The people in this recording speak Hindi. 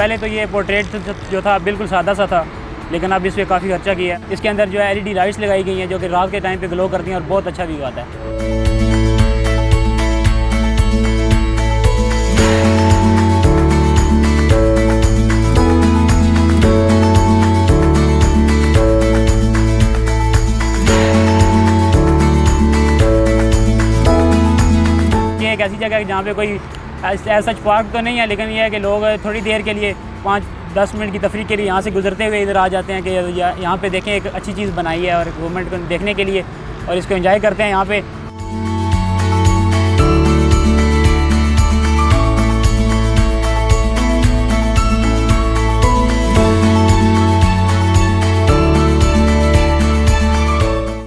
पहले तो ये पोर्ट्रेट जो था बिल्कुल सादा सा था, लेकिन अब इस पर काफ़ी खर्चा किया है। इसके अंदर जो है LED लाइट्स लगाई गई हैं जो कि रात के टाइम पे ग्लो करती हैं और बहुत अच्छा व्यू आता है। ये एक ऐसी जगह है जहाँ पे कोई ऐसा पार्क तो नहीं है, लेकिन ये है कि लोग थोड़ी देर के लिए 5-10 मिनट की तफरीह के लिए यहाँ से गुजरते हुए इधर आ जाते हैं कि यहाँ पे देखें एक अच्छी चीज़ बनाई है और गवर्नमेंट को देखने के लिए, और इसको एंजॉय करते हैं। यहाँ पे